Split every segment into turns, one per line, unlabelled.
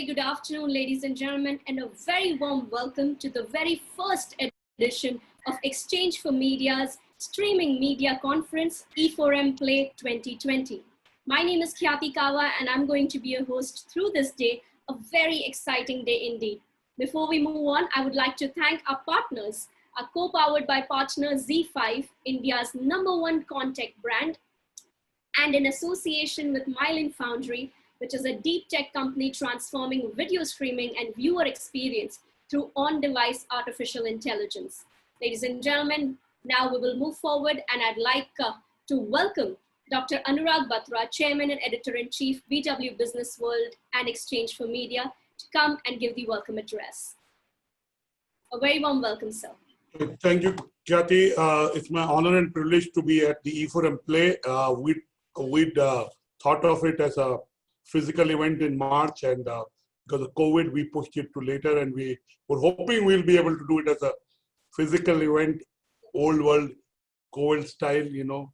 good afternoon, ladies and gentlemen, and a very warm welcome to the very first edition of Exchange for Media's streaming media conference, E4M Play 2020. My name is Khyati Kawa, and I'm going to be your host through this day, a very exciting day indeed. Before we move on, I would like to thank our partners, our co-powered by partner Z5, India's #1 content brand, and in association with Myelin Foundry, which is a deep tech company transforming video streaming and viewer experience through on-device artificial intelligence. Ladies and gentlemen, now we will move forward, and I'd like to welcome Dr. Anurag Batra, Chairman and Editor-in-Chief, BW Business World and Exchange for Media, to come and give the welcome address. A very warm welcome, sir.
Thank you, Khyati. It's my honor and privilege to be at the E4M Play. We'd thought of it as a physical event in March, and because of COVID, we pushed it to later, and we were hoping we'll be able to do it as a physical event, old world, COVID style, you know.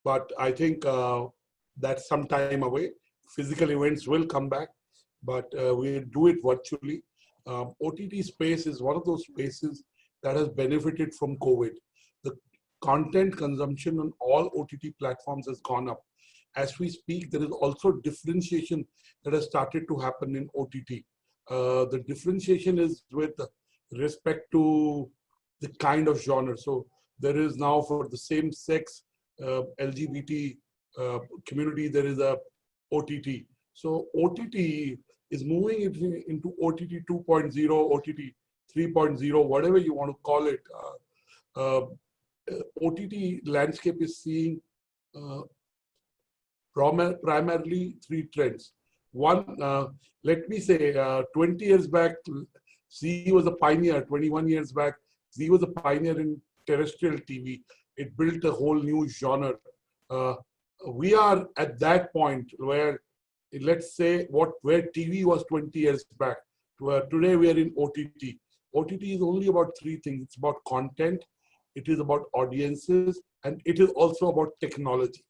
But I think that's some time away. Physical events will come back, but we'll do it virtually. OTT space is one of those spaces that has benefited from COVID. The content consumption on all OTT platforms has gone up. As we speak, there is also differentiation that has started to happen in OTT. The differentiation is with respect to the kind of genre. So there is now, for the same sex, LGBT community, there is a OTT. So OTT is moving into OTT 2.0, OTT 3.0, whatever you want to call it. OTT landscape is seeing primarily three trends. One, let me say, 20 years back, Z was a pioneer. 21 years back, Z was a pioneer in terrestrial TV. It built a whole new genre. We are at that point where, let's say, where TV was 20 years back, where today we are in OTT. OTT is only about three things. It's about content, it is about audiences, and it is also about technology.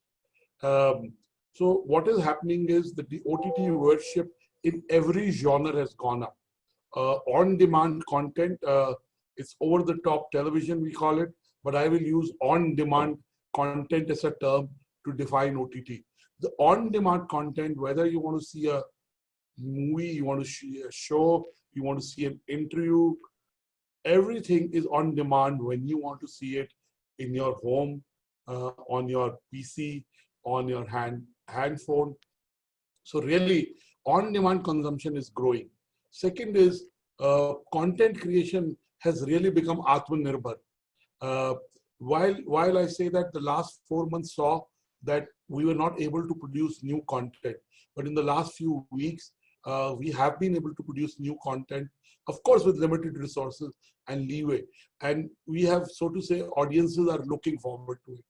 So what is happening is that the OTT viewership in every genre has gone up. On-demand content, it's over-the-top television, we call it, but I will use on-demand content as a term to define OTT. The on-demand content, whether you want to see a movie, you want to see a show, you want to see an interview, everything is on demand when you want to see it in your home, on your PC, on your handphone. So really, on-demand consumption is growing. Second is content creation has really become Atmanirbhar. While I say that the last 4 months saw that we were not able to produce new content, but in the last few weeks, we have been able to produce new content, of course, with limited resources and leeway. And we have, so to say, audiences are looking forward to it.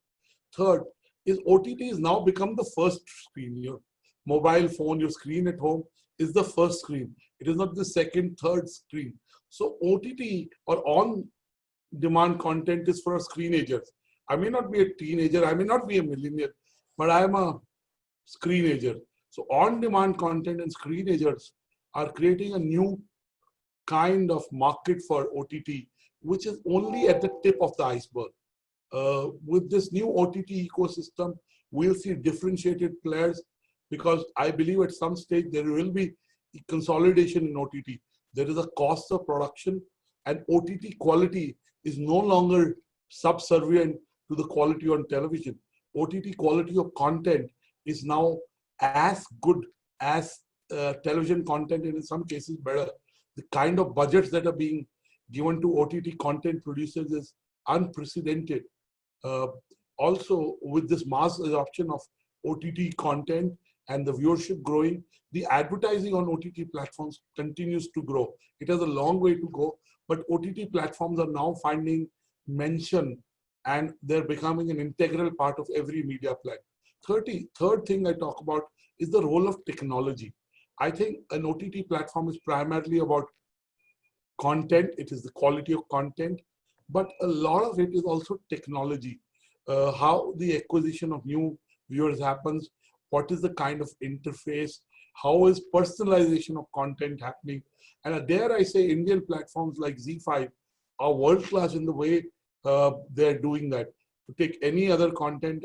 Third is OTT has now become the first screen. Your mobile phone, your screen at home is the first screen. It is not the second, third screen. So OTT or on-demand content is for screenagers. I may not be a teenager, I may not be a millennial, but I am a screenager. So on-demand content and screenagers are creating a new kind of market for OTT, which is only at the tip of the iceberg. With this new OTT ecosystem, we'll see differentiated players, because I believe at some stage there will be consolidation in OTT. There is a cost of production, and OTT quality is no longer subservient to the quality on television. OTT quality of content is now as good as television content, and in some cases better. The kind of budgets that are being given to OTT content producers is unprecedented. Also, with this mass adoption of OTT content and the viewership growing, the advertising on OTT platforms continues to grow. It has a long way to go, but OTT platforms are now finding mention, and they're becoming an integral part of every media plan. Third thing I talk about is the role of technology. I think an OTT platform is primarily about content. It is the quality of content, but a lot of it is also technology. How the acquisition of new viewers happens, what is the kind of interface, How is personalization of content happening? And dare I say, Indian platforms like Z5 are world class in the way they're doing that. To take any other content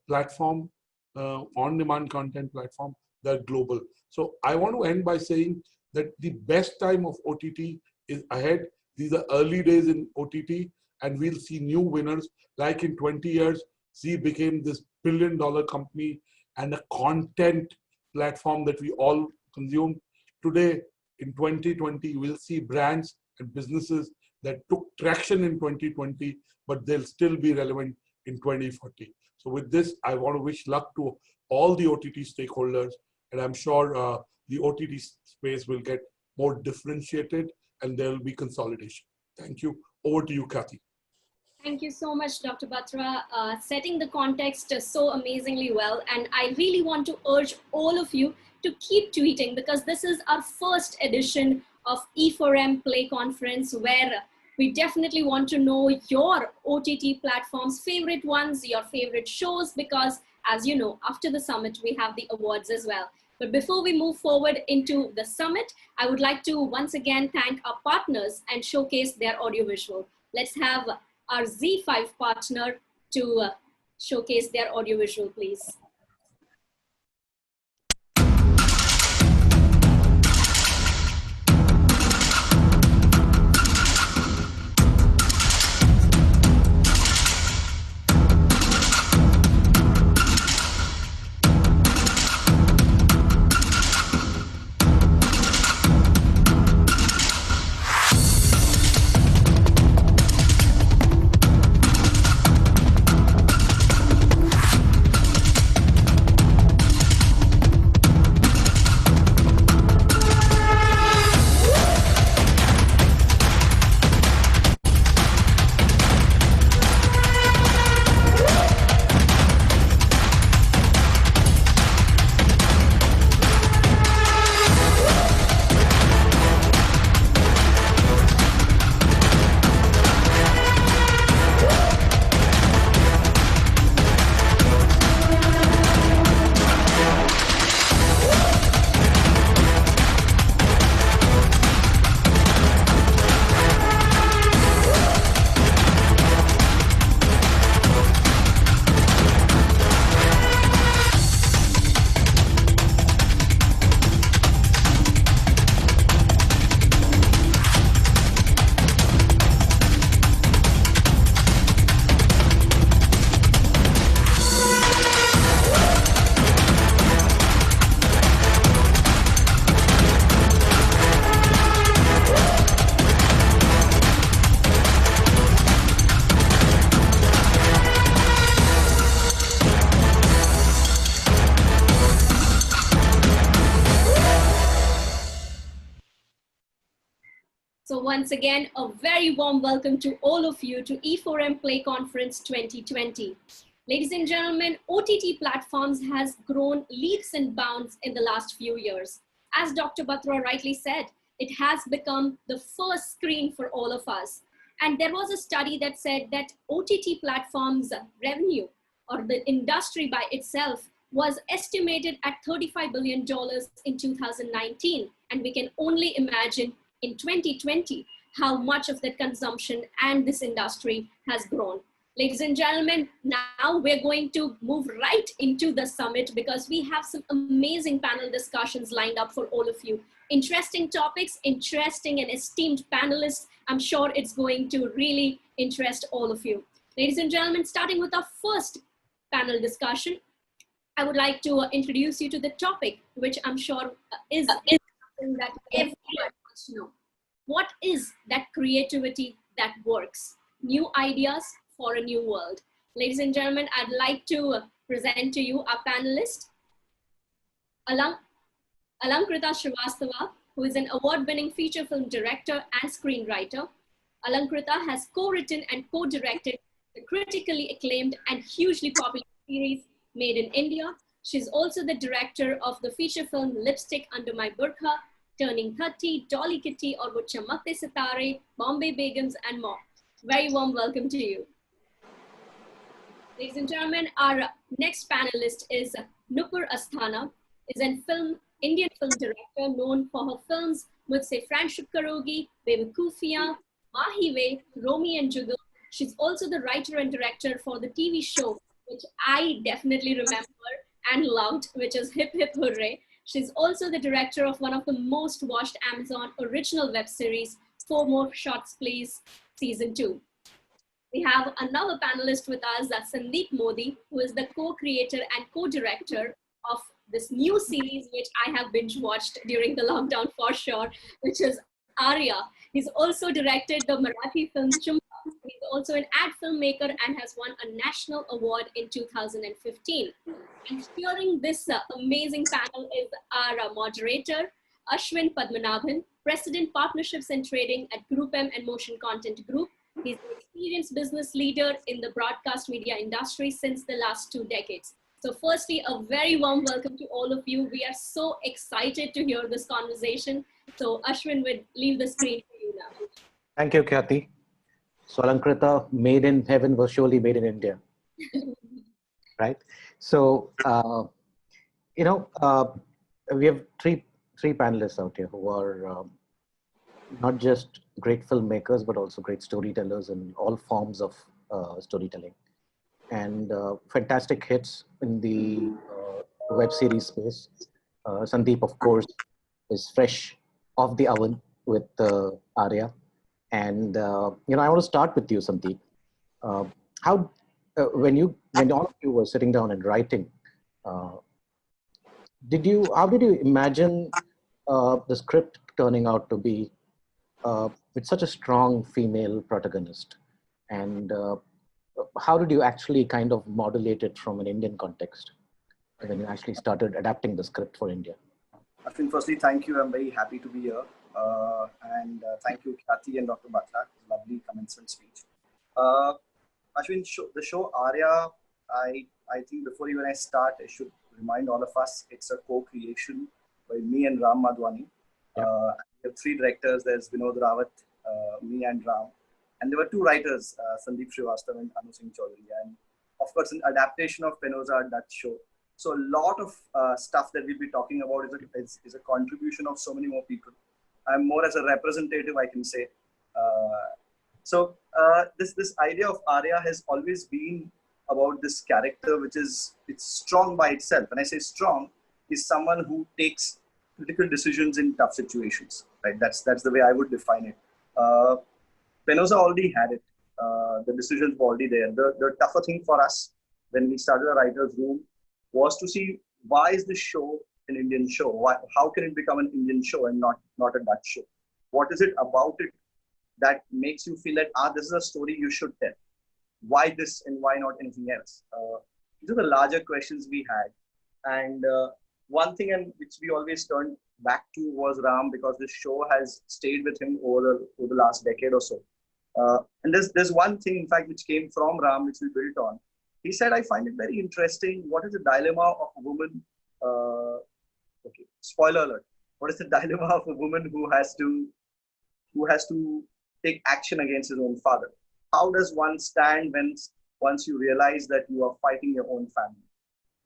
platform, on-demand content platform, they're global. So I want to end by saying that the best time of OTT is ahead. These are early days in OTT, and we'll see new winners. Like in 20 years, Z became this billion-dollar company and a content platform that we all consume. Today, in 2020, we'll see brands and businesses that took traction in 2020, but they'll still be relevant in 2040. So with this, I want to wish luck to all the OTT stakeholders, and I'm sure the OTT space will get more differentiated and there will be consolidation. Thank you. Over to you, Kathy.
Thank you so much, Dr. Batra, setting the context so amazingly well. And I really want to urge all of you to keep tweeting, because this is our first edition of E4M Play Conference, where we definitely want to know your OTT platforms, favorite ones, your favorite shows, because as you know, after the summit, we have the awards as well. But before we move forward into the summit, I would like to once again thank our partners and showcase their audiovisual. Let's have our Z5 partner to showcase their audiovisual, please. So once again, a very warm welcome to all of you to E4M Play Conference 2020. Ladies and gentlemen, OTT platforms has grown leaps and bounds in the last few years. As Dr. Batra rightly said, it has become the first screen for all of us. And there was a study that said that OTT platforms revenue, or the industry by itself, was estimated at $35 billion in 2019. And we can only imagine in 2020 how much of that consumption and this industry has grown. Ladies and gentlemen, now we're going to move right into the summit, because we have some amazing panel discussions lined up for all of you. Interesting topics, interesting and esteemed panelists. I'm sure it's going to really interest all of you. Ladies and gentlemen, starting with our first panel discussion, I would like to introduce you to the topic, which I'm sure is something that everyone wants to know. What is that creativity that works? New ideas for a new world. Ladies and gentlemen, I'd like to present to you our panelist, Alankrita Srivastava, who is an award-winning feature film director and screenwriter. Alankrita has co-written and co-directed the critically acclaimed and hugely popular series Made in India. She's also the director of the feature film Lipstick Under My Burqa, Turning 30, Dolly Kitty or Wo Chamakte Sitare, Bombay Begums, and more. Very warm welcome to you. Ladies and gentlemen, our next panelist is Nupur Asthana, is an Indian film director known for her films Mujhse Friendship Karogi, Bewakoofiyan, Mahi Ve, Romi and Jugal. She's also the writer and director for the TV show, which I definitely remember and loved, which is Hip Hip Hooray. She's also the director of one of the most watched Amazon original web series, Four More Shots Please, Season 2. We have another panelist with us, Sandeep Modi, who is the co-creator and co-director of this new series, which I have binge watched during the lockdown for sure, which is Arya. He's also directed the Marathi film Chumpa. He's also an ad filmmaker and has won a national award in 2015. And steering this amazing panel is our moderator, Ashwin Padmanabhan, President Partnerships and Trading at Group M and Motion Content Group. He's an experienced business leader in the broadcast media industry since the last 2 decades. So firstly, a very warm welcome to all of you. We are so excited to hear this conversation. So Ashwin, would leave the screen for you now.
Thank you, Khyati. So Alankrita, made in heaven was surely made in India, right? So, we have three panelists out here who are not just great filmmakers, but also great storytellers in all forms of storytelling. And fantastic hits in the web series space. Sandeep, of course, is fresh off the oven with Arya. And, I want to start with you, Sandeep. When all of you were sitting down and writing, how did you imagine the script turning out to be with such a strong female protagonist? And how did you actually kind of modulate it from an Indian context when you actually started adapting the script for India?
Ashwin, firstly, thank you. I'm very happy to be here. And thank you, Khyati and Dr. Batra. Lovely commencement speech. Ashwin, the show Arya, I think before even I start, I should remind all of us, it's a co-creation by me and Ram Madhwani.
Yeah.
We have 3 directors. There's Vinod Rawat, me and Ram. And there were 2 writers, Sandeep Srivastava and Anu Singh Chaudhary. And of course, an adaptation of Penosa, Dutch show. So a lot of stuff that we'll be talking about is a contribution of so many more people. I'm more as a representative, I can say. This idea of Arya has always been about this character, it's strong by itself. When I say strong, is someone who takes critical decisions in tough situations, right? That's the way I would define it. Penosa already had it. The decisions were already there. The tougher thing for us when we started the writer's room was to see, why is this show an Indian show? How can it become an Indian show and not a Dutch show? What is it about it that makes you feel that, this is a story you should tell? Why this and why not anything else? These are the larger questions we had. And one thing which we always turned back to was Ram, because this show has stayed with him over the last decade or so. And there's one thing, in fact, which came from Ram, which we built on. He said, I find it very interesting. What is the dilemma of a woman? Okay, spoiler alert. What is the dilemma of a woman who has to take action against his own father? How does one stand once you realize that you are fighting your own family?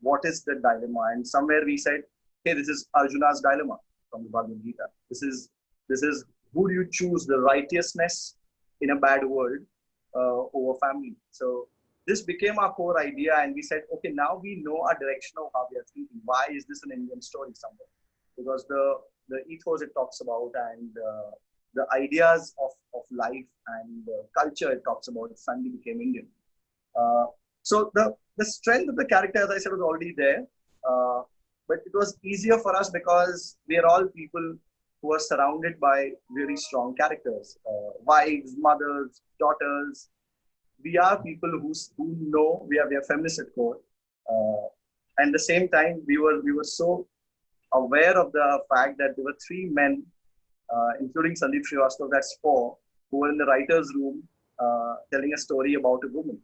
What is the dilemma? And somewhere we said, hey, this is Arjuna's dilemma from the Bhagavad Gita. This is who do you choose, the righteousness in a bad world over family? So this became our core idea, and we said, okay, now we know our direction of how we are thinking. Why is this an Indian story somewhere? Because the ethos it talks about and the ideas of life and culture it talks about suddenly became Indian. So the strength of the character, as I said, was already there. But it was easier for us because we are all people who are surrounded by very strong characters, wives, mothers, daughters. We are people who know we are feminists at core. And at the same time, we were so aware of the fact that there were 3 men, including Sandeep Srivastava, that's 4, who were in the writer's room telling a story about a woman.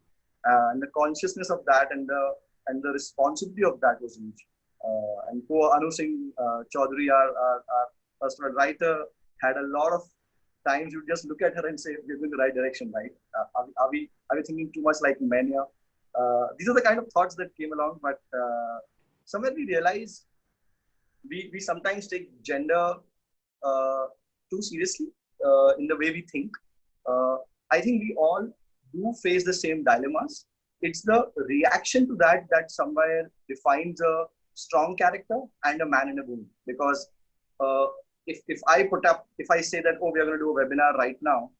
And the consciousness of that and the responsibility of that was huge. And poor Anu Singh Chaudhary, our personal writer, had a lot of times you just look at her and say, we're going in the right direction, right? Are we thinking too much like men here? These are the kind of thoughts that came along, but somewhere we realized we sometimes take gender too seriously in the way we think. Uh, I think we all do face the same dilemmas. It's the reaction to that that somewhere defines a strong character and a man and a woman. Because uh, if I say that, oh, we are going to do a webinar right now,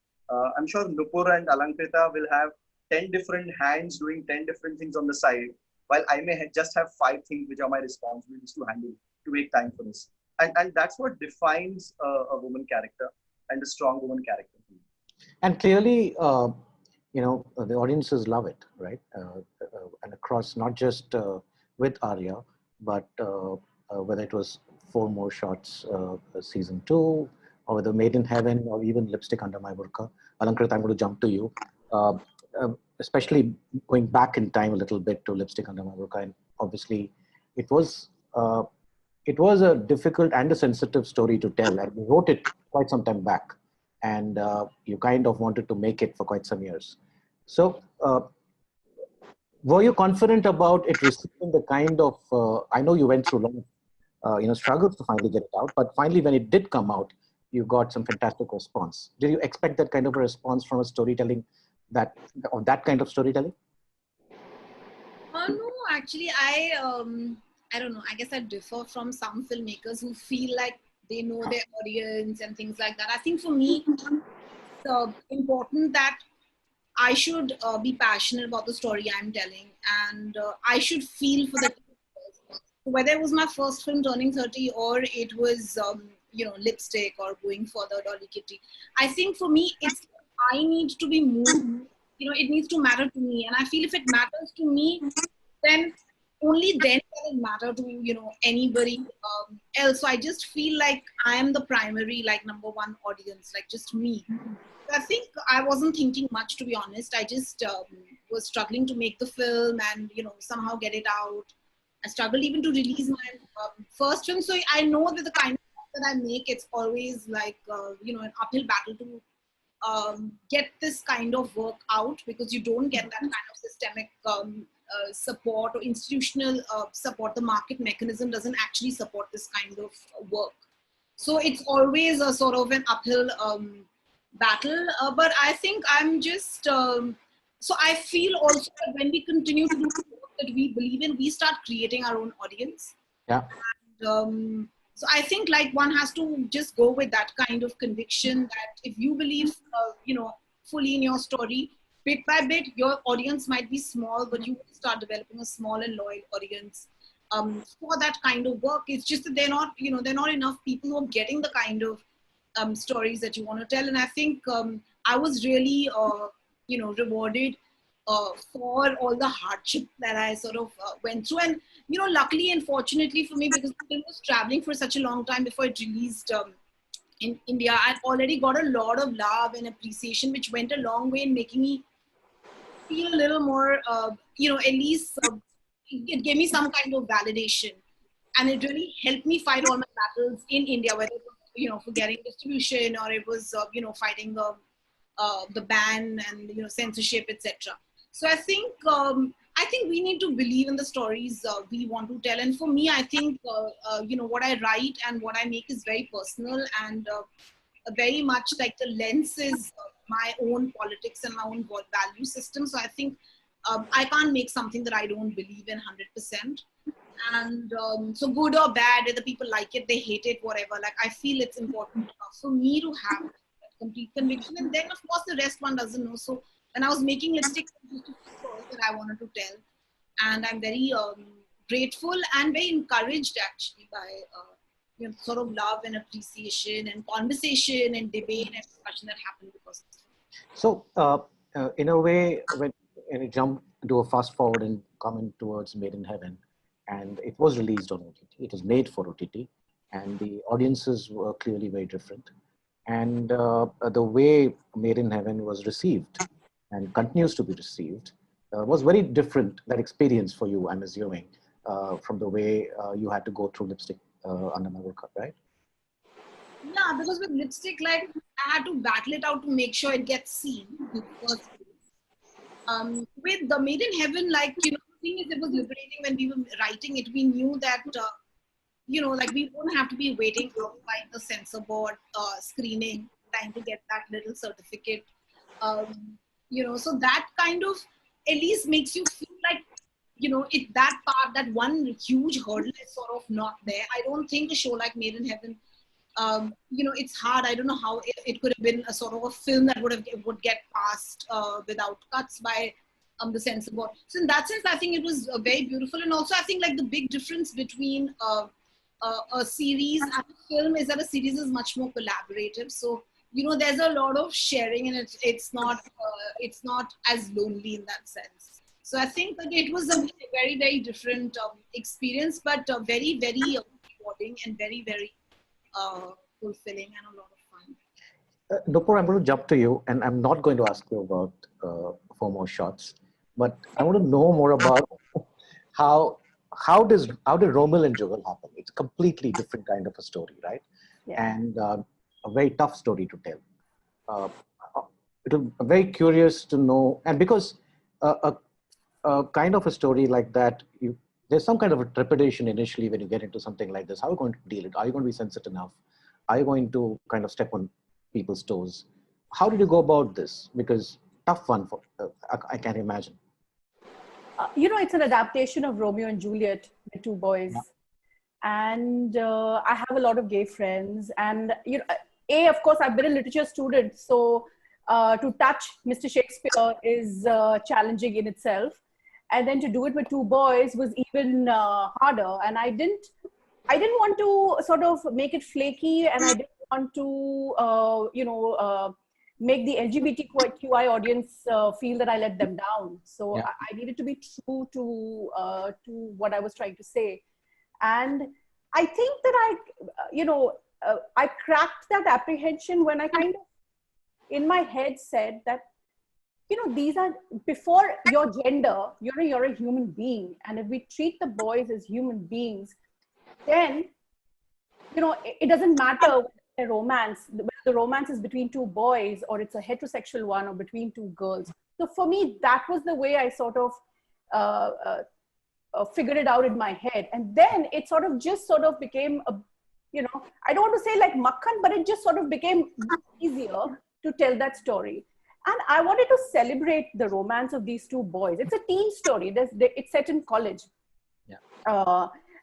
I'm sure Nupur and Alankrita will have 10 different hands doing 10 different things on the side, while I may just have 5 things which are my responsibilities to handle to make time for this. And that's what defines a woman character and a strong woman character.
And clearly, the audiences love it, right? And across, not just with Arya, but whether it was Four More Shots season 2, or whether Made in Heaven, or even Lipstick Under My Burqa. Alankrit, I'm going to jump to you. Uh, Especially going back in time a little bit to Lipstick Under My Burqa, and obviously it was a difficult and a sensitive story to tell, and you wrote it quite some time back, and you kind of wanted to make it for quite some years. So, were you confident about it receiving the kind of? I know you went through long, struggles to finally get it out, but finally, when it did come out, you got some fantastic response. Did you expect that kind of a response from a storytelling, that kind of storytelling?
No, actually, I don't know. I guess I differ from some filmmakers who feel like they know their audience and things like that. I think for me, it's important that I should be passionate about the story I'm telling, and I should feel for the characters. Whether it was my first film, Turning 30, or it was, Lipstick or Going Further, Dolly Kitty. I think for me, it's I need to be moved. It needs to matter to me, and I feel if it matters to me, then only then can it matter to anybody else. So I just feel like I am the primary, like, number one audience, like just me. I think I wasn't thinking much, to be honest. I just was struggling to make the film and somehow get it out. I struggled even to release my first film, so I know that the kind of stuff that I make, it's always like an uphill battle to get this kind of work out, because you don't get that kind of systemic support or institutional support. The market mechanism doesn't actually support this kind of work. So it's always a sort of an uphill battle. But I think I'm just, so I feel also that when we continue to do the work that we believe in, we start creating our own audience.
Yeah.
And, so I think like one has to just go with that kind of conviction that if you believe, fully in your story, bit by bit, your audience might be small, but you will start developing a small and loyal audience for that kind of work. It's just that they're not enough people who are getting the kind of stories that you want to tell. And I think I was really, rewarded for all the hardship that I sort of went through. And, luckily and fortunately for me, because the film was traveling for such a long time before it released in India, I'd already got a lot of love and appreciation, which went a long way in making me feel a little more, at least it gave me some kind of validation. And it really helped me fight all my battles in India, whether it was, for getting distribution, or it was, fighting the ban and, censorship, etc. So I think we need to believe in the stories we want to tell. And for me, I think, what I write and what I make is very personal, and very much like the lens is my own politics and my own value system. So I think I can't make something that I don't believe in 100%. And so good or bad, whether people like it, they hate it, whatever. Like, I feel it's important for me to have that complete conviction. And then, of course, the rest one doesn't know. So when I was making Lipstick, it was just stories that I wanted to tell. And I'm very grateful and very encouraged, actually, by sort of love and appreciation and conversation and debate and discussion that happened because of it.
So, in a way, when you jump, do a fast forward and come towards Made in Heaven, and it was released on OTT, it was made for OTT, and the audiences were clearly very different. And the way Made in Heaven was received and continues to be received was very different, that experience for you, I'm assuming, from the way you had to go through Lipstick Under My Burqa, right?
Yeah, because with Lipstick, like, I had to battle it out to make sure it gets seen in the first place. With the Made in Heaven, like, the thing is, it was liberating when we were writing it. We knew that, like we don't have to be waiting outside the censor board screening, trying to get that little certificate. So that kind of at least makes you feel like, that part, that one huge hurdle is sort of not there. I don't think a show like Made in Heaven, it's hard. I don't know how it could have been a sort of a film that would get passed without cuts by the censor board. So in that sense, I think it was very beautiful. And also, I think like the big difference between a series and a film is that a series is much more collaborative. So there's a lot of sharing, and it's not as lonely in that sense. So I think that it was a very, very different experience, but very, very rewarding and very, very fulfilling and a lot of fun.
Nupur, I'm going to jump to you, and I'm not going to ask you about 4 more shots, but I want to know more about how did Romil and Jugal happen? It's a completely different kind of a story, right?
Yeah.
And a very tough story to tell. I'm very curious to know, and because a kind of a story like that, there's some kind of a trepidation initially when you get into something like this. How are you going to deal it? Are you going to be sensitive enough? Are you going to kind of step on people's toes? How did you go about this? Because tough one, I can imagine.
It's an adaptation of Romeo and Juliet, the 2 boys.
Yeah.
And I have a lot of gay friends. And, of course, I've been a literature student. So to touch Mr. Shakespeare is challenging in itself. And then to do it with 2 boys was even harder. And I didn't want to sort of make it flaky, and I didn't want to, make the LGBTQI audience feel that I let them down. So
Yeah.
I needed to be true to what I was trying to say. And I think that I cracked that apprehension when I kind of, in my head, said that, these are, before your gender, you're a human being. And if we treat the boys as human beings, then, it doesn't matter whether the romance is between 2 boys or it's a heterosexual one or between 2 girls. So for me, that was the way I sort of figured it out in my head. And then it sort of became I don't want to say like makhan, but it just sort of became easier to tell that story. And I wanted to celebrate the romance of these 2 boys. It's a teen story. It's set in college.
Yeah.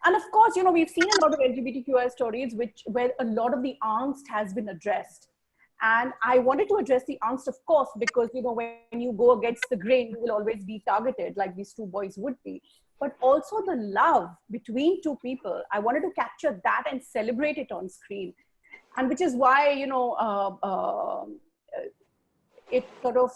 And of course, we've seen a lot of LGBTQI stories where a lot of the angst has been addressed. And I wanted to address the angst, of course, because, when you go against the grain, you will always be targeted like these 2 boys would be. But also the love between 2 people. I wanted to capture that and celebrate it on screen. And which is why, it sort of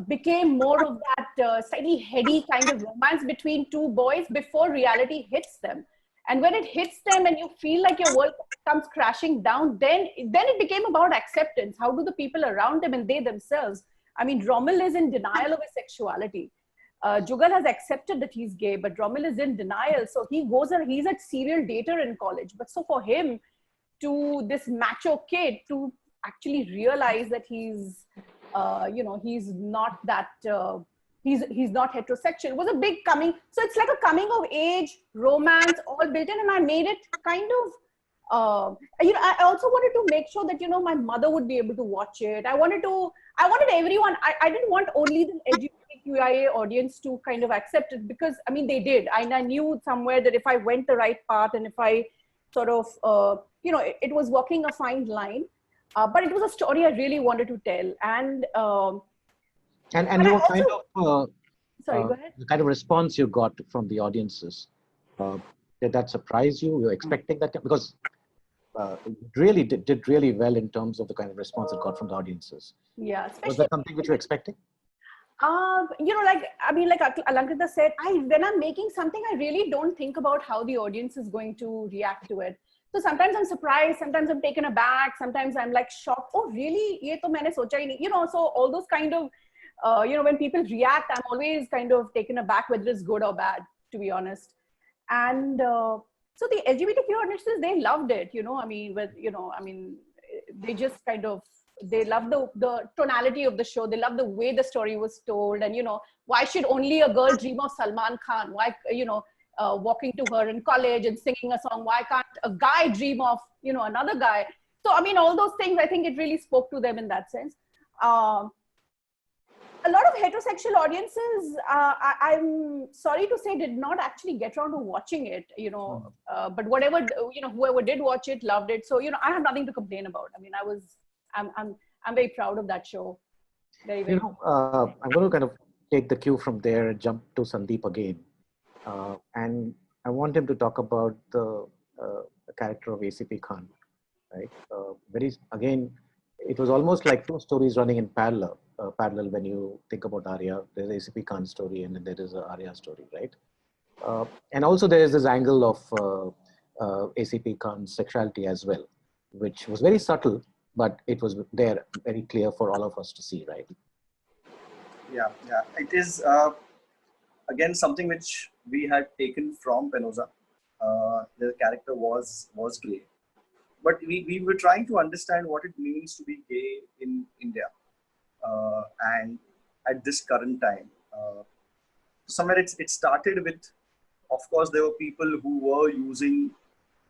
became more of that slightly heady kind of romance between 2 boys before reality hits them. And when it hits them and you feel like your world comes crashing down, then it became about acceptance. How do the people around them and they themselves? I mean, Romil is in denial of his sexuality. Jugal has accepted that he's gay, but Romil is in denial. So he's a serial dater in college. But so for him, to this macho kid to actually realize that he's not that, he's not heterosexual. It was a big so it's like a coming of age romance all built in, and I made it kind of, I also wanted to make sure that, my mother would be able to watch it. I wanted everyone, I didn't want only the LGBTQIA audience to kind of accept it, because, I mean, they did. I knew somewhere that if I went the right path and if I sort of, it was walking a fine line. But it was a story I really wanted to tell. And
you were kind of
sorry, go ahead.
the kind of response you got from the audiences, did that surprise you? You were expecting that? Because it really did really well in terms of the kind of response it got from the audiences.
Yeah.
Was that something which you were expecting?
Like Alankrita said, when I'm making something, I really don't think about how the audience is going to react to it. So sometimes I'm surprised, sometimes I'm taken aback, sometimes I'm like shocked. Oh, really? Ye to maine socha hi nahi. So all those kind of, when people react, I'm always kind of taken aback, whether it's good or bad, to be honest. And so the LGBTQ audiences, they loved it, they just kind of, they love the tonality of the show. They love the way the story was told. And, why should only a girl dream of Salman Khan? Why, walking to her in college and singing a song. Why can't a guy dream of, another guy? So, I mean, all those things, I think it really spoke to them in that sense. A lot of heterosexual audiences, I'm sorry to say, did not actually get around to watching it, but whatever, whoever did watch it, loved it. So, I have nothing to complain about. I mean, I'm very proud of that show. Very, very.
I'm going to kind of take the cue from there and jump to Sandeep again. And I want him to talk about the character of ACP Khan, right? Again, it was almost like two stories running in parallel when you think about Arya. There's ACP Khan's story and then there is a Arya story, right? And also there is this angle of ACP Khan's sexuality as well, which was very subtle, but it was there, very clear for all of us to see, right?
Yeah. It is, again, something which we had taken from Penosa. The character was gay. But we were trying to understand what it means to be gay in India. And at this current time, somewhere it started with, of course, there were people who were using,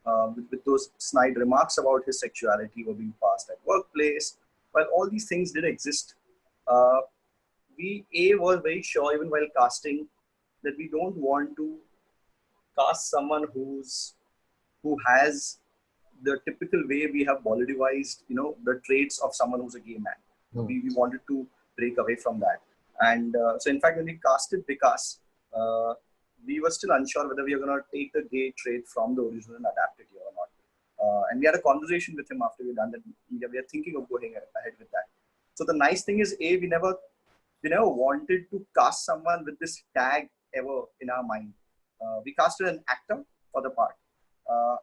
with those snide remarks about his sexuality were being passed at workplace. While all these things did exist, we were very sure, even while casting, that we don't want to cast someone who has the typical way we have Bollywoodized, the traits of someone who's a gay man. We wanted to break away from that. And so in fact, when we casted Vikas, we were still unsure whether we were going to take the gay trait from the original and adapt it here or not. And we had a conversation with him after we done that. We are thinking of going ahead with that. So the nice thing is, we never wanted to cast someone with this tag ever in our mind. We casted an actor for the part.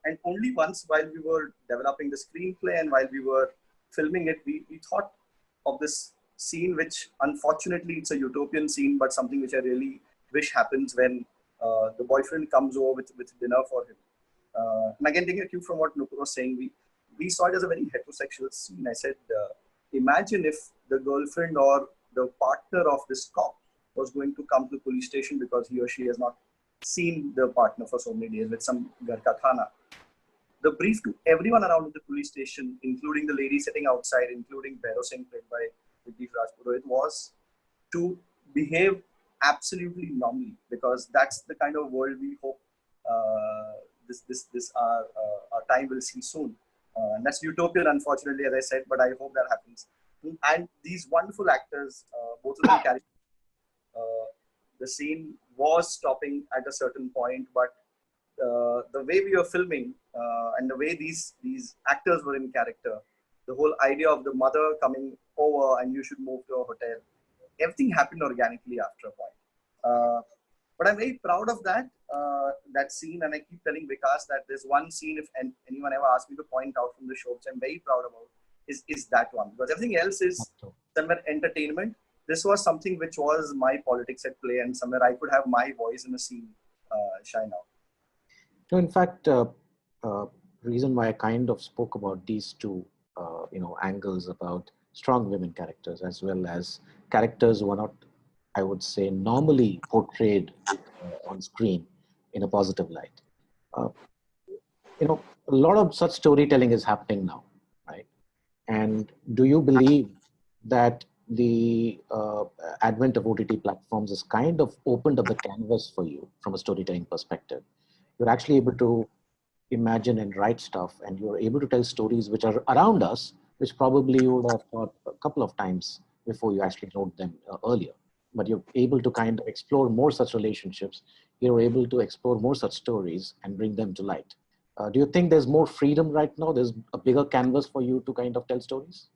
And only once, while we were developing the screenplay and while we were filming it, we thought of this scene, which unfortunately it's a utopian scene, but something which I really wish happens when the boyfriend comes over with dinner for him. And again, taking a cue from what Nupur was saying, we saw it as a very heterosexual scene. I said, imagine if the girlfriend or the partner of this cop was going to come to the police station because he or she has not seen the partner for so many days with some Garka Thana. The brief to everyone around the police station, including the lady sitting outside, including Bhairav Singh played by Jagdish Rajpurohit, was to behave absolutely normally, because that's the kind of world we hope our time will see soon. And that's utopian, unfortunately, as I said, but I hope that happens. And these wonderful actors, both of them carry. The scene was stopping at a certain point, but the way we were filming and the way these actors were in character, the whole idea of the mother coming over and you should move to a hotel, everything happened organically after a point. But I'm very proud of that scene, and I keep telling Vikas that there's one scene, if anyone ever asked me to point out from the show, which I'm very proud about, is that one, because everything else is somewhere entertainment. This was something which was my politics at play, and somewhere I could have my voice in a scene shine out.
No, in fact, reason why I kind of spoke about these two, angles about strong women characters as well as characters who are not, I would say, normally portrayed on screen in a positive light. A lot of such storytelling is happening now, right? And do you believe that the advent of OTT platforms has kind of opened up the canvas for you from a storytelling perspective? You're actually able to imagine and write stuff, and you're able to tell stories which are around us, which probably you would have thought a couple of times before you actually wrote them earlier. But you're able to kind of explore more such relationships. You're able to explore more such stories and bring them to light. Do you think there's more freedom right now? There's a bigger canvas for you to kind of tell stories?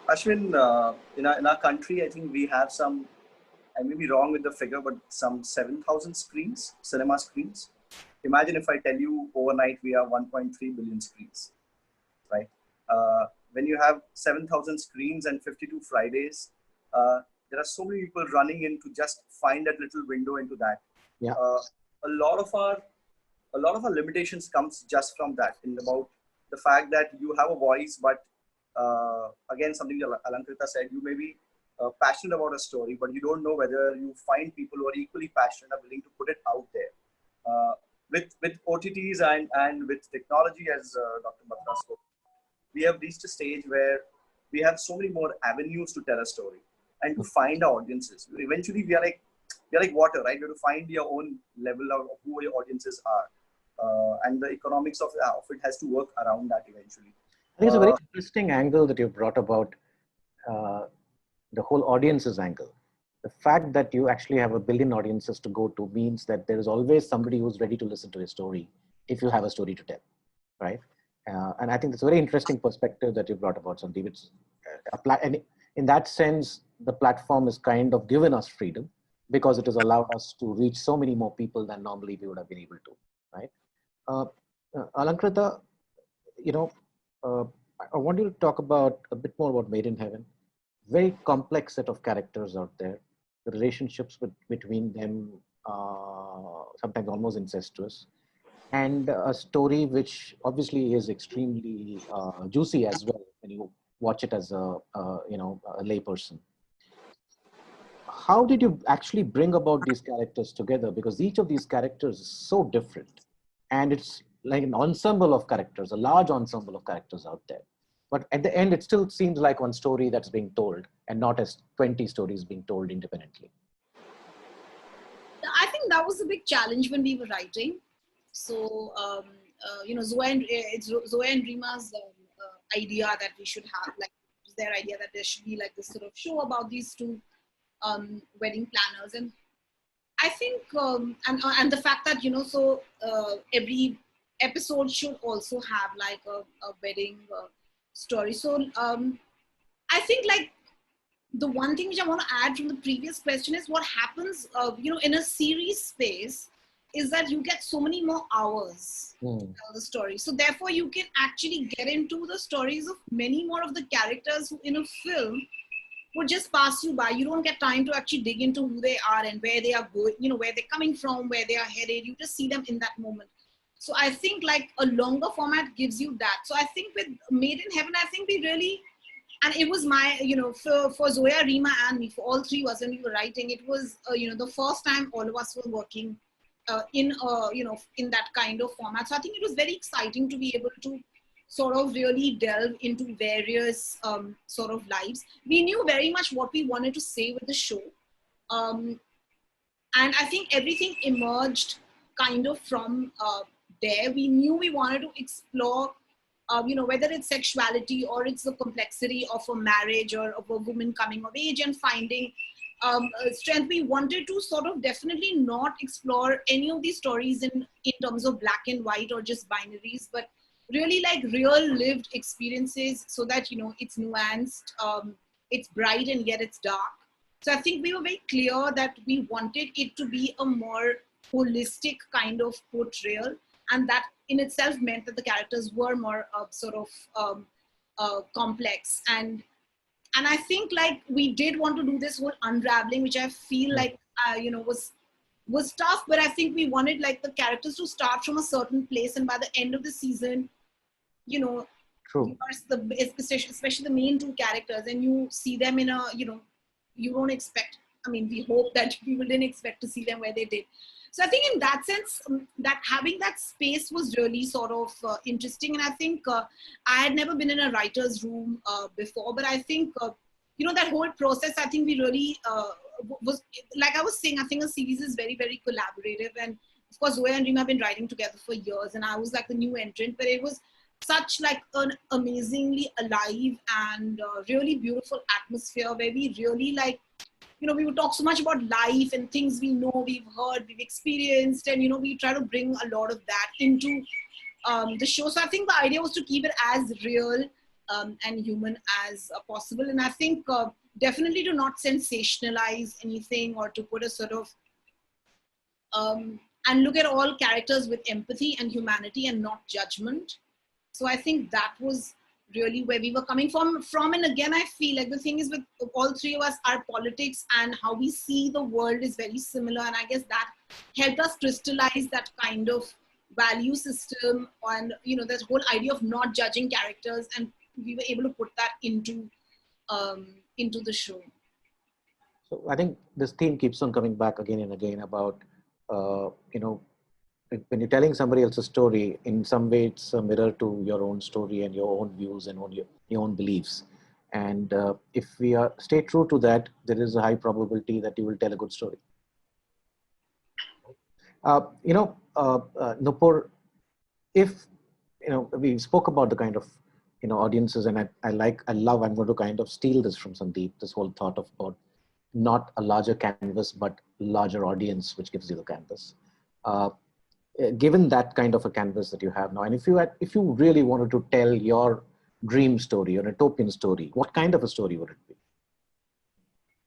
Ashwin, in our country, I think we have some, I may be wrong with the figure, but some 7,000 screens, cinema screens. Imagine if I tell you overnight we have 1.3 billion screens, right? When you have 7,000 screens and 52 Fridays, there are so many people running in to just find that little window into that.
Yeah.
A lot of our limitations comes just from that, in about the fact that you have a voice, but again, something Alankrita said, you may be passionate about a story, but you don't know whether you find people who are equally passionate are willing to put it out there. With OTTs and with technology, as Dr. Batra spoke, we have reached a stage where we have so many more avenues to tell a story and to find our audiences. Eventually, we are like water, right? You have to find your own level of who your audiences are, and the economics of it has to work around that eventually.
I think it's a very interesting angle that you brought about uh, the whole audiences angle. The fact that you actually have a billion audiences to go to means that there is always somebody who's ready to listen to a story if you have a story to tell, right? And I think that's a very interesting perspective that you brought about, Sandeep. It's and in that sense, the platform has kind of given us freedom because it has allowed us to reach so many more people than normally we would have been able to, right? Uh, Alankrita, you know, uh, I want you to talk about a bit more about Made in Heaven. Very complex set of characters out there. The relationships between them, sometimes almost incestuous, and a story which obviously is extremely juicy as well when you watch it as a layperson. How did you actually bring about these characters together? Because each of these characters is so different, and it's like an ensemble of characters, a large ensemble of characters out there. But at the end, it still seems like one story that's being told, and not as 20 stories being told independently.
I think that was a big challenge when we were writing. So, it's Zoe and Rima's idea that we should have, like, it was their idea that there should be like this sort of show about these two wedding planners. And I think, and the fact that, every episode should also have like a wedding story. So, I think like the one thing which I want to add from the previous question is what happens, in a series space is that you get so many more hours to tell the story. So therefore you can actually get into the stories of many more of the characters who in a film would just pass you by. You don't get time to actually dig into who they are and where they are going, where they're coming from, where they are headed. You just see them in that moment. So I think like a longer format gives you that. So I think with Made in Heaven, I think we really, and it was my, for Zoya, Rima, and me, for all three of us when we were writing, it was, the first time all of us were working in that kind of format. So I think it was very exciting to be able to sort of really delve into various sort of lives. We knew very much what we wanted to say with the show. And I think everything emerged kind of from there. We knew we wanted to explore whether it's sexuality or it's the complexity of a marriage or of a woman coming of age and finding strength. We wanted to sort of definitely not explore any of these stories in terms of black and white or just binaries, but really like real lived experiences so that, it's nuanced, it's bright and yet it's dark. So I think we were very clear that we wanted it to be a more holistic kind of portrayal, and that in itself meant that the characters were more complex. And I think like we did want to do this whole unraveling, which I feel like was tough, but I think we wanted like the characters to start from a certain place, and by the end of the season,
True.
especially the main two characters, and you see them in a, you don't expect, I mean, we hope that people didn't expect to see them where they did. So I think in that sense, that having that space was really sort of interesting. And I think I had never been in a writer's room before, but I think, that whole process, I think we really was, like I was saying, I think a series is very, very collaborative. And of course, Zoe and Reema have been writing together for years, and I was like the new entrant, but it was such like an amazingly alive and really beautiful atmosphere where we really like, we would talk so much about life and things we know, we've heard, we've experienced, and, we try to bring a lot of that into the show. So I think the idea was to keep it as real and human as possible. And I think definitely to not sensationalize anything or to put a sort of, and look at all characters with empathy and humanity and not judgment. So I think that was really where we were coming from. And again, I feel like the thing is with all three of us, our politics and how we see the world is very similar. And I guess that helped us crystallize that kind of value system and, that whole idea of not judging characters. And we were able to put that into the show.
So I think this theme keeps on coming back again and again about, when you're telling somebody else's story, in some way it's a mirror to your own story and your own views and your own beliefs. And if we stay true to that, there is a high probability that you will tell a good story. Nupur, if we spoke about the kind of audiences, and I'm going to kind of steal this from Sandeep, this whole thought of about not a larger canvas but larger audience, which gives you the canvas. Given that kind of a canvas that you have now, and if you really wanted to tell your dream story or utopian story, what kind of a story would it be?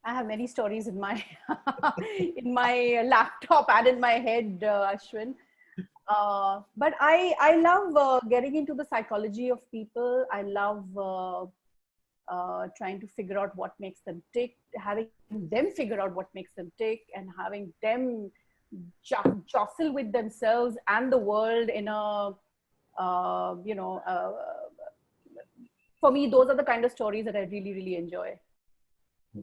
I have many stories in my in my laptop and in my head, Ashwin. But I love getting into the psychology of people. I love trying to figure out what makes them tick, having them figure out what makes them tick, and having them jostle with themselves and the world in a for me, those are the kind of stories that I really, really enjoy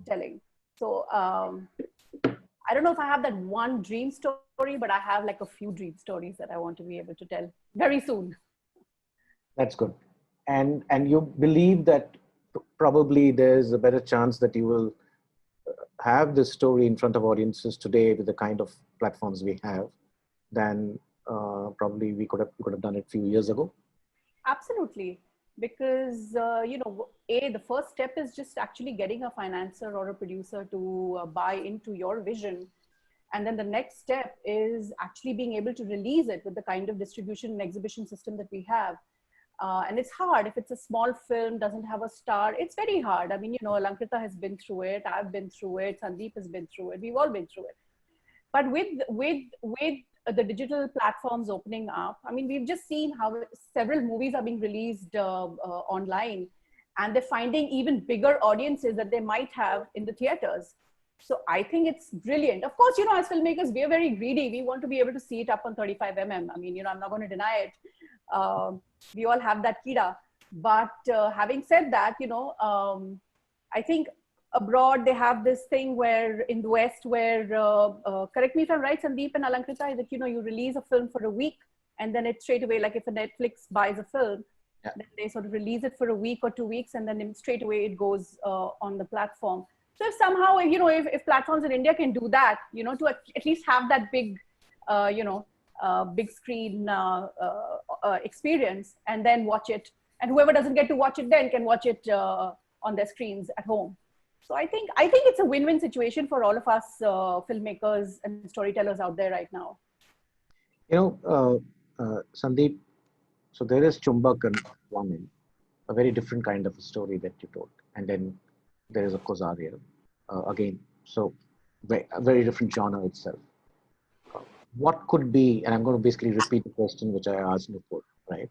telling. So I don't know if I have that one dream story, but I have like a few dream stories that I want to be able to tell very soon.
That's good. And you believe that probably there's a better chance that you will have this story in front of audiences today with the kind of platforms we have than probably we could have done it a few years ago?
Absolutely. Because, the first step is just actually getting a financer or a producer to buy into your vision. And then the next step is actually being able to release it with the kind of distribution and exhibition system that we have. And it's hard. If it's a small film, doesn't have a star, it's very hard. I mean, Alankrita has been through it. I've been through it. Sandeep has been through it. We've all been through it. But with the digital platforms opening up, I mean, we've just seen how several movies are being released online, and they're finding even bigger audiences that they might have in the theaters. So I think it's brilliant. Of course, as filmmakers, we're very greedy. We want to be able to see it up on 35 mm. I mean, I'm not going to deny it. We all have that kira. But having said that, I think abroad they have this thing where in the West where, correct me if I'm right, Sandeep and Alankrita, that, you release a film for a week and then it straight away, like if a Netflix buys a film,
yeah,
then they sort of release it for a week or 2 weeks and then straight away it goes on the platform. So if somehow, if platforms in India can do that, to at least have that big, big screen experience and then watch it, and whoever doesn't get to watch it then can watch it on their screens at home. So I think it's a win-win situation for all of us filmmakers and storytellers out there right now.
Sandeep, so there is Chumbak and Wamin, a very different kind of a story that you told. And then there is, of course, Arya. Again, so a very different genre itself. What could be, and I'm going to basically repeat the question which I asked before, right?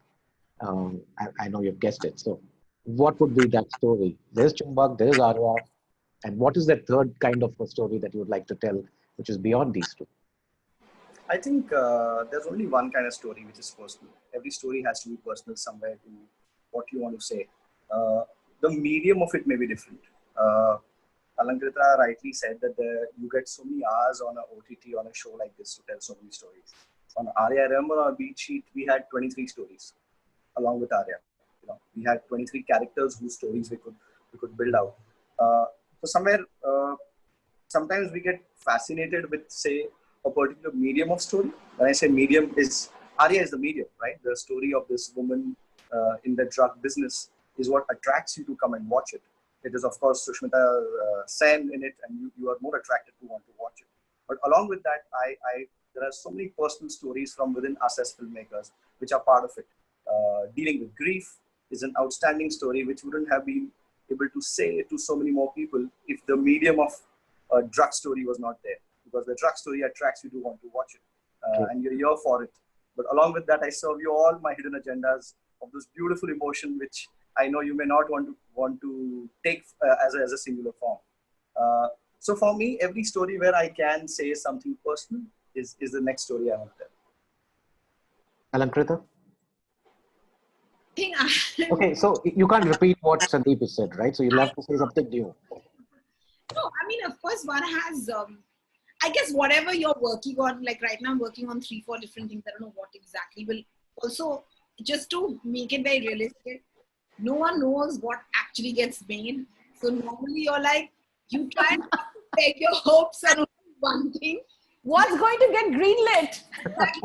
I know you've guessed it. So what would be that story? There's Chumbak, there's Arya. And what is that third kind of a story that you would like to tell, which is beyond these two?
I think there's only one kind of story which is personal. Every story has to be personal somewhere to what you want to say. The medium of it may be different. Alankrita rightly said that you get so many hours on an OTT on a show like this to tell so many stories. On Arya, I remember on our beat sheet, we had 23 stories along with Arya. We had 23 characters whose stories we could build out. So somewhere, sometimes we get fascinated with, say, a particular medium of story. When I say medium, Arya is the medium, right? The story of this woman in the drug business is what attracts you to come and watch it. It is, of course, Sushmita Sen in it, and you are more attracted to want to watch it. But along with that, there are so many personal stories from within us as filmmakers, which are part of it. Dealing with grief is an outstanding story, which wouldn't have been able to say to so many more people if the medium of a drug story was not there, because the drug story attracts you to want to watch it, and you're here for it. But along with that, I serve you all my hidden agendas of this beautiful emotion, which I know you may not want to take as a singular form. So for me, every story where I can say something personal is the next story I want to tell.
Alankrita?
think
Okay, so you can't repeat what Sandeep has said, right? So you'll have to say something new.
No, I mean, of course, one has. I guess whatever you're working on, like right now I'm working on 3-4 different things. I don't know what exactly will also, just to make it very realistic, no one knows what actually gets made. So normally you're like, you try not to peg your hopes on one thing.
What's going to get greenlit?
Exactly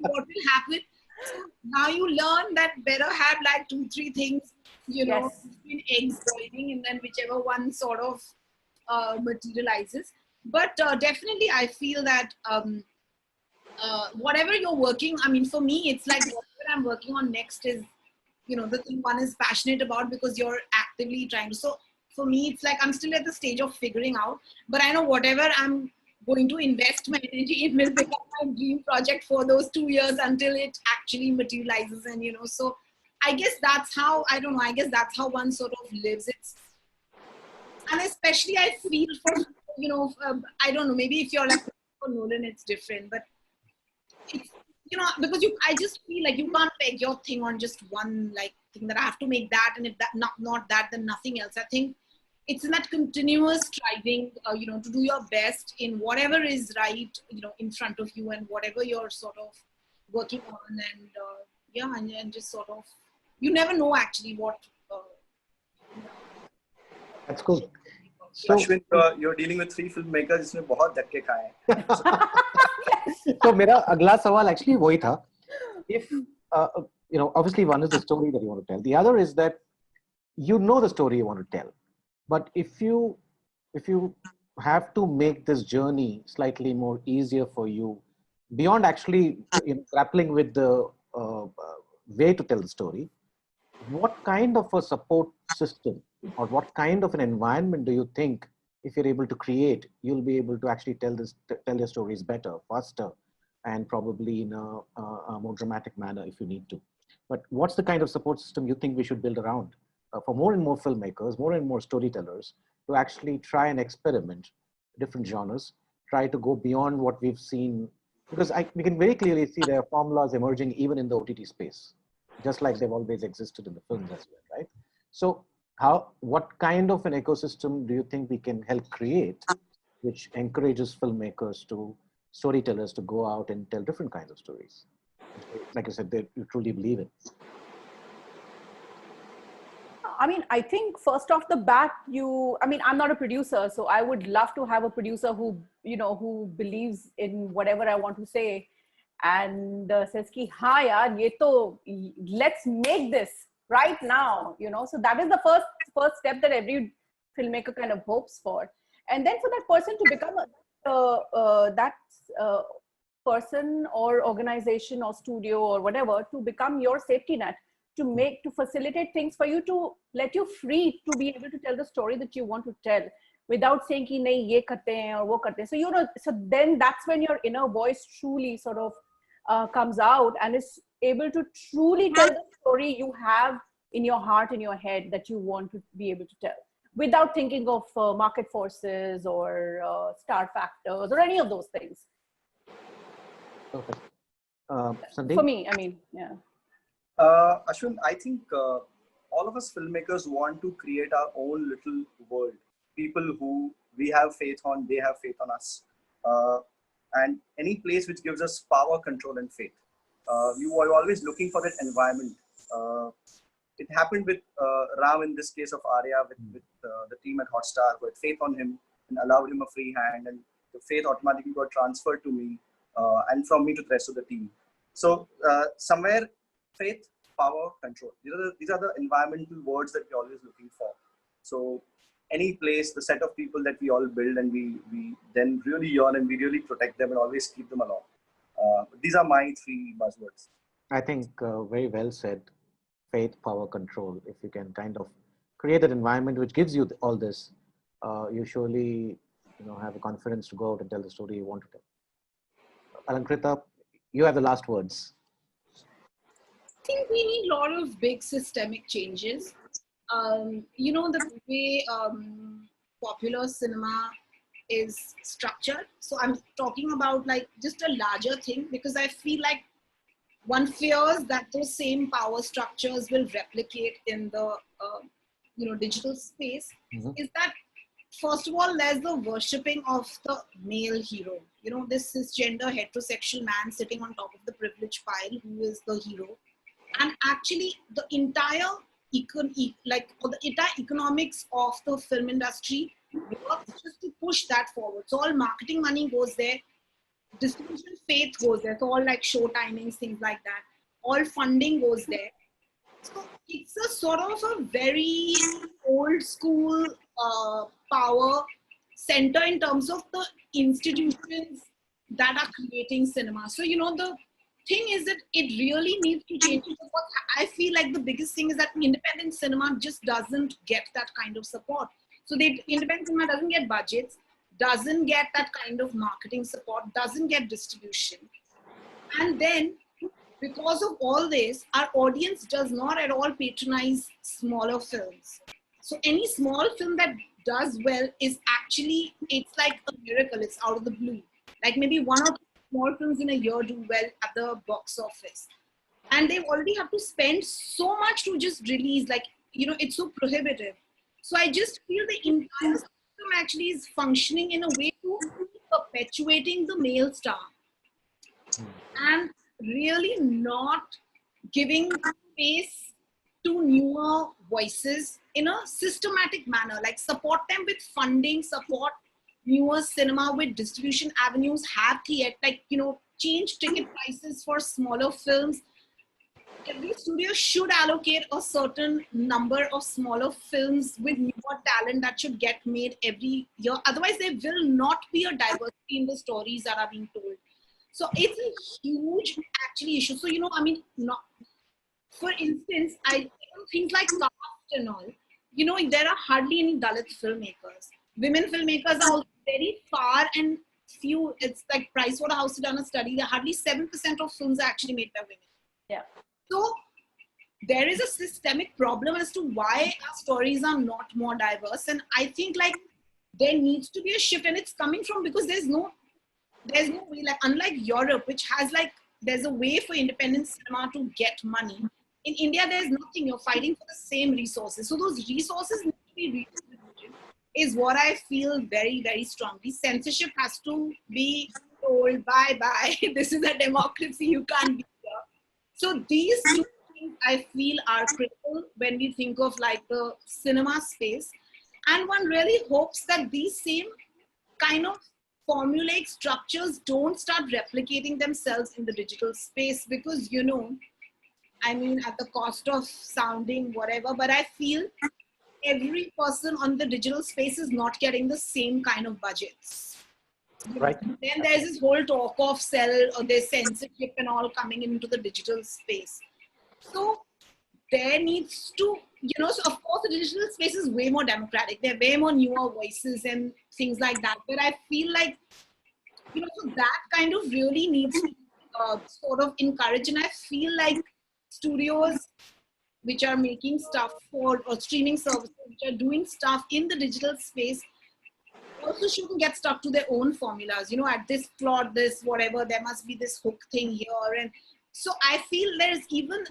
what will happen. So now you learn that better have like 2-3 things,
Yes.
between eggs boiling, and then whichever one sort of materializes. But definitely I feel that whatever you're working, I mean, for me, it's like whatever I'm working on next is, the thing one is passionate about, because you're actively trying to. So for me, it's like I'm still at the stage of figuring out, but I know whatever I'm going to invest my energy in will become my dream project for those 2 years until it actually materializes. And, so I guess that's how, I don't know, I guess that's how one sort of lives. And especially I feel for, I don't know, maybe if you're like for Nolan, it's different, but it's, because I just feel like you can't peg your thing on just one like thing that I have to make that, and if that not that, then nothing else. I think it's in that continuous striving, to do your best in whatever is right, in front of you, and whatever you're sort of working on, and and just sort of, you never know actually what.
That's cool. So,
Ashwin, you're dealing with 3 filmmakers जिसने बहुत धक्के खाए हैं.
so मेरा अगला सवाल actually वही था. If obviously one is the story that you want to tell. The other is that the story you want to tell, but if you have to make this journey slightly more easier for you, beyond actually grappling with the way to tell the story, what kind of a support system or what kind of an environment do you think, if you're able to create, you'll be able to actually tell your stories better, faster, and probably in a more dramatic manner if you need to? But what's the kind of support system you think we should build around for more and more filmmakers, more and more storytellers, to actually try and experiment different genres, try to go beyond what we've seen? Because we can very clearly see there are formulas emerging even in the OTT space, just like they've always existed in the films as well, right? So what kind of an ecosystem do you think we can help create, which encourages filmmakers storytellers to go out and tell different kinds of stories, like you said, you truly believe in?
I mean, I think first off the bat, I'm not a producer, so I would love to have a producer who believes in whatever I want to say and says ki ha yaar, let's make this right now, so that is the first step that every filmmaker kind of hopes for. And then for that person to become that person or organization or studio or whatever to become your safety net, to facilitate things for you, to let you free to be able to tell the story that you want to tell without saying ki nahi ye karte hain or wo karte hain. So so then that's when your inner voice truly sort of comes out and is able to truly tell the story you have in your heart, in your head, that you want to be able to tell, without thinking of market forces or star factors or any of those things.
Perfect. Sandeep?
For me, I mean, yeah.
Ashwin, I think all of us filmmakers want to create our own little world. People who we have faith on, they have faith on us. And any place which gives us power, control, and faith. You are always looking for that environment. It happened with Ram in this case of Arya, with the team at Hotstar, who had faith on him and allowed him a free hand, and the faith automatically got transferred to me and from me to the rest of the team. So somewhere, faith, power, control. These are the environmental words that we're always looking for. So any place, the set of people that we all build, and we then really yearn and we really protect them and always keep them along. These are my 3 buzzwords.
I think very well said. Faith, power, control. If you can kind of create an environment which gives you all this, you surely have the confidence to go out and tell the story you want to tell. Alankrita, you have the last words.
I think we need a lot of big systemic changes. The way popular cinema is structured. So I'm talking about like just a larger thing, because I feel like one fears that those same power structures will replicate in the digital space.
Mm-hmm.
Is that first of all, there's the worshipping of the male hero. You know, this cisgender heterosexual man sitting on top of the privilege pile who is the hero. And actually, the entire or the entire economics of the film industry works just to push that forward. So all marketing money goes there, distribution faith goes there. So all like show timings, things like that. All funding goes there. So it's a sort of a very old school power center in terms of the institutions that are creating cinema. So, you know, the thing is that it really needs to change. Because what I feel like the biggest thing is that independent cinema just doesn't get that kind of support. So the independent cinema doesn't get budgets, doesn't get that kind of marketing support, doesn't get distribution. And then because of all this, our audience does not at all patronize smaller films. So any small film that does well is actually, it's like a miracle. It's out of the blue. Like maybe one or two small films in a year do well at the box office. And they already have to spend so much to just release, like, you know, it's so prohibitive. So I just feel the entire system actually is functioning in a way to perpetuating the male star and really not giving space to newer voices in a systematic manner, like support them with funding, support newer cinema with distribution avenues, have theater, like, you know, change ticket prices for smaller films. Every studio should allocate a certain number of smaller films with newer talent that should get made every year. Otherwise, there will not be a diversity in the stories that are being told. So it's a huge actually issue. So, you know, I mean, not, for instance, things like cast and all, you know, there are hardly any Dalit filmmakers. Women filmmakers are also very far and few. It's like Pricewaterhouse has done a study that hardly 7% of films are actually made by women.
Yeah.
So there is a systemic problem as to why our stories are not more diverse. And I think like there needs to be a shift, and it's coming from because there's no way, like unlike Europe, which has like, there's a way for independent cinema to get money. In India, there's nothing. You're fighting for the same resources. So those resources need to be redistributed is what I feel very, very strongly. Censorship has to be told, bye-bye. This is a democracy. You can't be here. So these two things I feel are critical when we think of like the cinema space. And one really hopes that these same kind of formulaic structures don't start replicating themselves in the digital space, because, you know, I mean, at the cost of sounding whatever, but I feel every person on the digital space is not getting the same kind of budgets.
Right.
Then there's this whole talk of there's censorship and all coming into the digital space. So there needs to, you know, so of course the digital space is way more democratic. There are way more newer voices and things like that. But I feel like, you know, so that kind of really needs to sort of encourage. And I feel like studios which are making stuff for, or streaming services which are doing stuff in the digital space also shouldn't get stuck to their own formulas. You know, at this plot, this whatever, there must be this hook thing here. And so I feel there's even,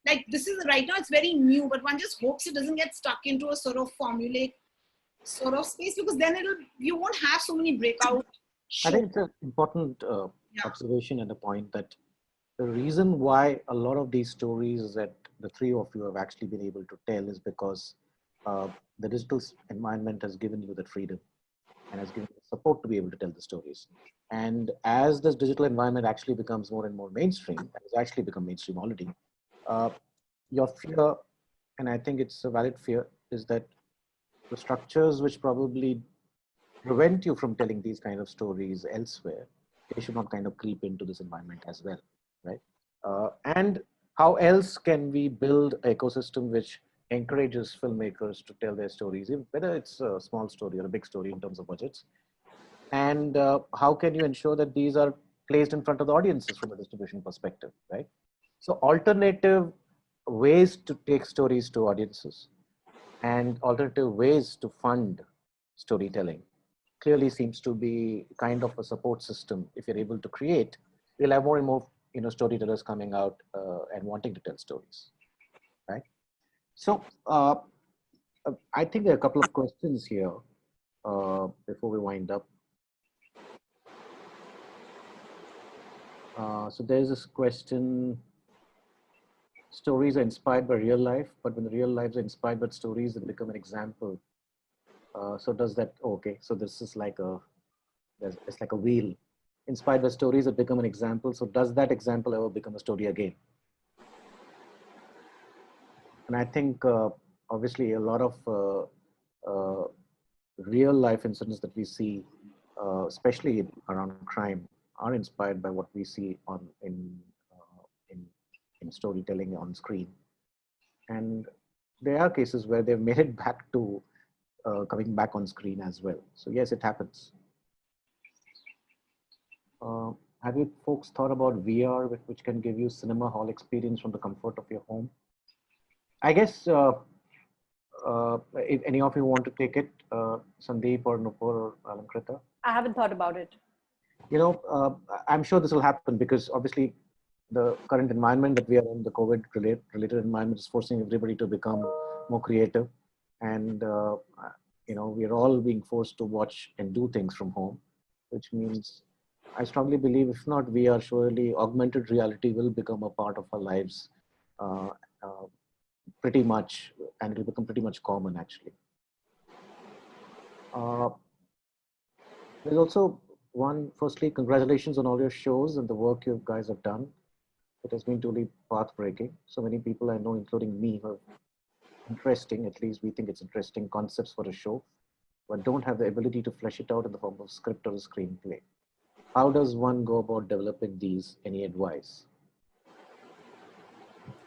like, this is right now, it's very new, but one just hopes it doesn't get stuck into a sort of formulaic sort of space, because then you won't have so many breakout
I
shows.
think it's an important observation and a point that the reason why a lot of these stories that the three of you have actually been able to tell is because the digital environment has given you that freedom and has given you support to be able to tell the stories. And as this digital environment actually becomes more and more mainstream, and has actually become mainstream already, your fear, and I think it's a valid fear, is that the structures which probably prevent you from telling these kind of stories elsewhere, they should not kind of creep into this environment as well, right? And how else can we build an ecosystem which encourages filmmakers to tell their stories, whether it's a small story or a big story in terms of budgets? And how can you ensure that these are placed in front of the audiences from a distribution perspective, right? So alternative ways to take stories to audiences and alternative ways to fund storytelling clearly seems to be kind of a support system. If you're able to create, we'll have more and more, you know, storytellers coming out and wanting to tell stories, right? So I think there are a couple of questions here. before we wind up. So there's this question: stories are inspired by real life, but when the real lives are inspired by stories, they become an example. So does that, okay, so this is like it's like a wheel. Inspired by stories that become an example. So does that example ever become a story again? And I think obviously a lot of real life incidents that we see, especially around crime, are inspired by what we see in storytelling on screen. And there are cases where they've made it back to coming back on screen as well. So yes, it happens. Have you folks thought about VR, which can give you cinema hall experience from the comfort of your home? I guess if any of you want to take it, Sandeep or Nupur or Alankrita.
I haven't thought about it.
You know, I'm sure this will happen because obviously the current environment that we are in, the COVID related environment, is forcing everybody to become more creative. And, you know, we are all being forced to watch and do things from home, which means I strongly believe, if not VR, surely augmented reality will become a part of our lives pretty much, and it will become pretty much common actually. There's also firstly, congratulations on all your shows and the work you guys have done. It has been truly path-breaking. So many people I know, including me, have interesting, at least we think it's interesting, concepts for a show, but don't have the ability to flesh it out in the form of script or a screenplay. How does one go about developing these? Any advice?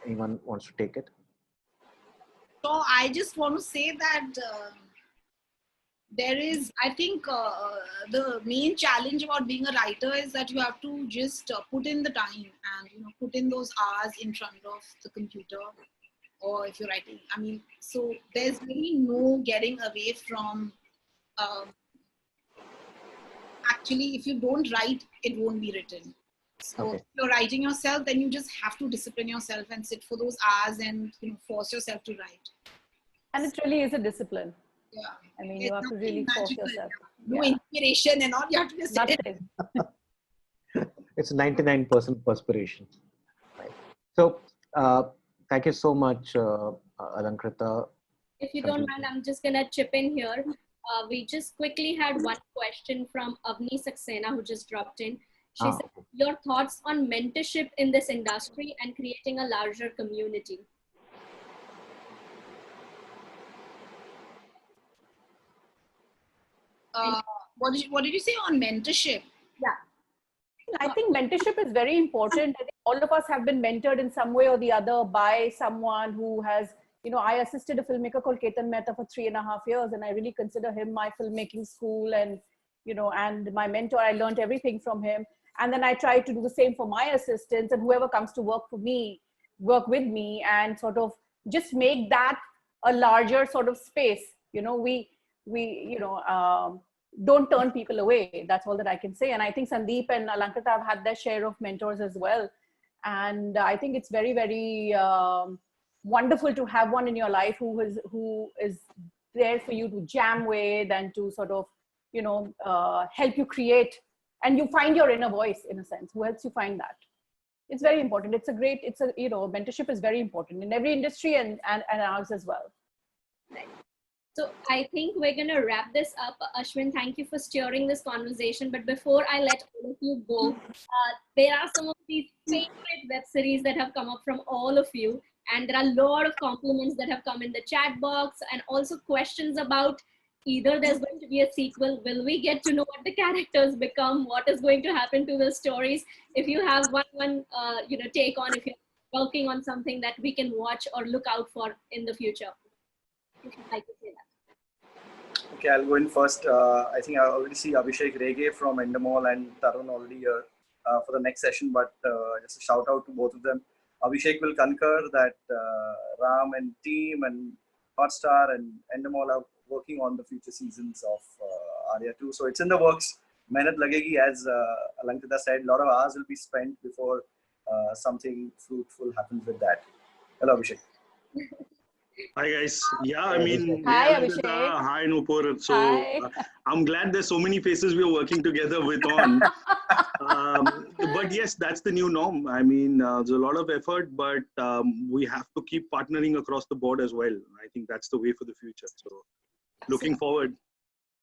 Anyone wants to take it?
So I just want to say that there is, I think the main challenge about being a writer is that you have to just put in the time and, you know, put in those hours in front of the computer, or if you're writing. I mean, so there's really no getting away from, actually, if you don't write, it won't be written. So
Okay.
if you're writing yourself, then you just have to discipline yourself and sit for those hours and, you know, force yourself to write.
And it really is a discipline.
Yeah.
I mean,
There's
you have to
nothing
really force
magical.
yourself.
No
Yeah.
inspiration and all, you have to just sit in.
Nothing.
It's 99% perspiration. Right. So thank you so much, Alankrita.
If you don't mind, I'm just gonna chip in here. We just quickly had one question from Avni Saxena, who just dropped in. She said, your thoughts on mentorship in this industry and creating a larger community?
What did you say on mentorship?
Yeah. I think mentorship is very important. I think all of us have been mentored in some way or the other by someone who has, you know, I assisted a filmmaker called Ketan Mehta for 3.5 years, and I really consider him my filmmaking school and, you know, and my mentor. I learned everything from him. And then I try to do the same for my assistants and whoever comes to work with me, and sort of just make that a larger sort of space. You know, we don't turn people away. That's all that I can say. And I think Sandeep and Alankrita have had their share of mentors as well. And I think it's very, very wonderful to have one in your life who is there for you to jam with and to sort of, you know, help you create, and you find your inner voice in a sense, who helps you find that. It's very important. You know, mentorship is very important in every industry and ours as well.
Right. So I think we're going to wrap this up. Ashwin, thank you for steering this conversation. But before I let all of you go, there are some of these favorite web series that have come up from all of you. And there are a lot of compliments that have come in the chat box, and also questions about either there's going to be a sequel, will we get to know what the characters become, what is going to happen to the stories. If you have one take on, if you're working on something that we can watch or look out for in the future. If you'd like to say that.
Okay, I'll go in first. I think I already see Abhishek Rege from Endemol and Tarun already here for the next session, but just a shout out to both of them. Abhishek will concur that Ram and team and Hotstar and Endemol are working on the future seasons of Arya 2. So it's in the works. Mehnat lagegi, as Alankrita said, a lot of hours will be spent before something fruitful happens with that. Hello, Abhishek.
Hi guys. Yeah, I mean,
Hi,
hey,
Abhishek.
hi Nupur. So
Hi.
I'm glad there's so many faces we are working together with on. But yes, that's the new norm. I mean, there's a lot of effort, but we have to keep partnering across the board as well. I think that's the way for the future. So looking forward.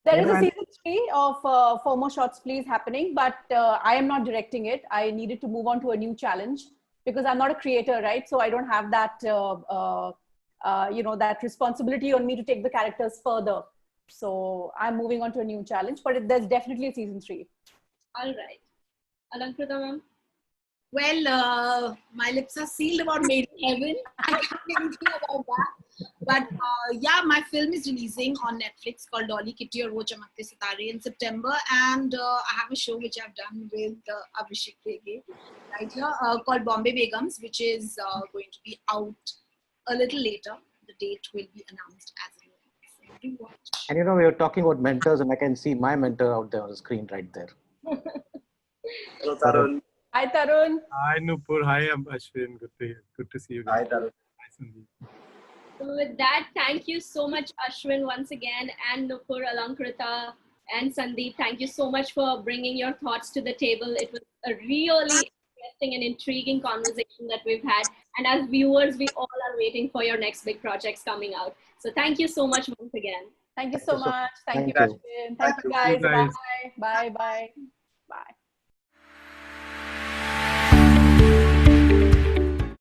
There is a season 3 of Four More Shots Please happening, but I am not directing it. I needed to move on to a new challenge because I'm not a creator, right? So I don't have that, that responsibility on me to take the characters further. So I'm moving on to a new challenge, but there's definitely a season 3.
All right. Alankrita ma'am.
Well, my lips are sealed about Made in Heaven. I can't say anything about that. But yeah, my film is releasing on Netflix called Dolly Kitty or Wo Chamakte Sitare in September. And I have a show which I've done with Abhishek Bege right here called Bombay Begums, which is going to be out a little later. The date will be announced as well. So do watch.
And you know, we were talking about mentors, and I can see my mentor out there on the screen right there.
Hello, Tarun.
Hi, Tarun.
Hi, Nupur. Hi, I'm Ashwin. Good to see you.
Hi, Tarun.
Hi, Sandeep.
So with that, thank you so much, Ashwin, once again, and Nupur, Alankrita, and Sandeep. Thank you so much for bringing your thoughts to the table. It was a really interesting and intriguing conversation that we've had. And as viewers, we all are waiting for your next big projects coming out. So thank you so much once again.
Thank you so much. Thank you,
Thank you.
Ashwin. Thank you,
Thank
guys.
you, guys.
Bye. Bye. Bye. Bye.